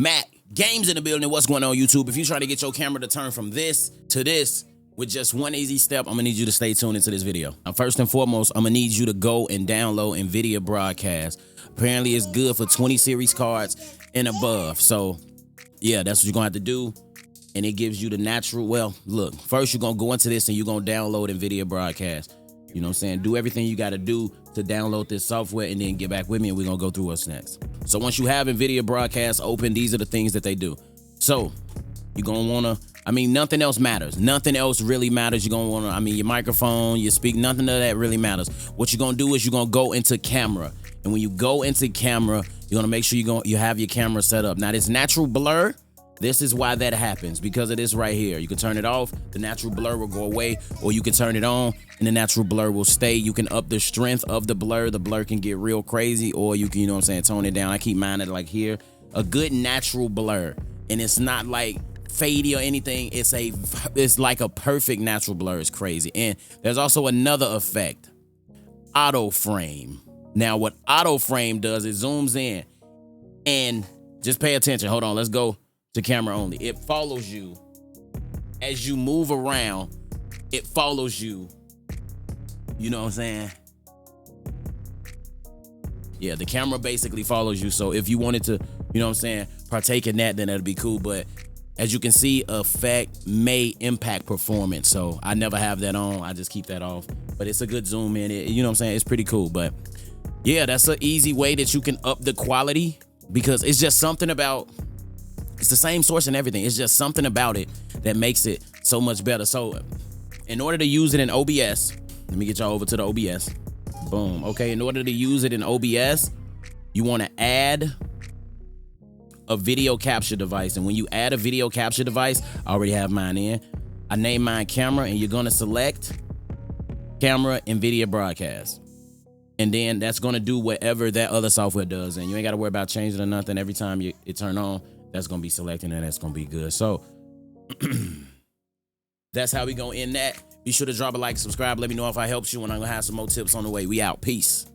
Matt, games in the building. What's going on, YouTube? If you're trying to get your camera to turn from this to this with just one easy step, I'm gonna need you to stay tuned into this video. Now, first and foremost, I'm gonna need you to go and download NVIDIA Broadcast. Apparently, it's good for 20 series cards and above. So, yeah, that's what you're gonna have to do. And it gives you the natural, well, look, first you're gonna go into this and you're gonna download NVIDIA Broadcast. You know what I'm saying? Do everything you gotta do to download this software and then get back with me and we're gonna go through what's next. So once you have NVIDIA Broadcast open, these are the things that they do. So you're gonna wanna, nothing else matters. Nothing else really matters. You're gonna wanna, your microphone, your speak, nothing of that really matters. What you're gonna do is you're gonna go into camera. And when you go into camera, you're gonna make sure you have your camera set up. Now this natural blur, this is why that happens, because of this right here. You can turn it off, the natural blur will go away, or you can turn it on and the natural blur will stay. You can up the strength of the blur. The blur can get real crazy, or you can, tone it down. I keep mine at like here. A good natural blur, and it's not like fadey or anything. It's like a perfect natural blur. It's crazy. And there's also another effect, auto frame. Now what auto frame does, it zooms in, and just pay attention. Hold on, let's go to camera only. It follows you as you move around. It follows you. You know what I'm saying? Yeah, the camera basically follows you. So if you wanted to, partake in that, then that'd be cool. But as you can see, effect may impact performance. So I never have that on. I just keep that off. But it's a good zoom in. It's pretty cool. But yeah, that's an easy way that you can up the quality, because it's just something about, it's the same source and everything. It's just something about it that makes it so much better. So in order to use it in OBS, let me get y'all over to the OBS. Boom. Okay, in order to use it in OBS, you want to add a video capture device. And when you add a video capture device, I already have mine in. I name mine camera, and you're going to select camera NVIDIA Broadcast. And then that's going to do whatever that other software does. And you ain't got to worry about changing or nothing. Every time it turn on, that's going to be selected, and that's going to be good. So that's how we going to end that. Be sure to drop a like, subscribe. Let me know if I helped you, and I'm going to have some more tips on the way. We out. Peace.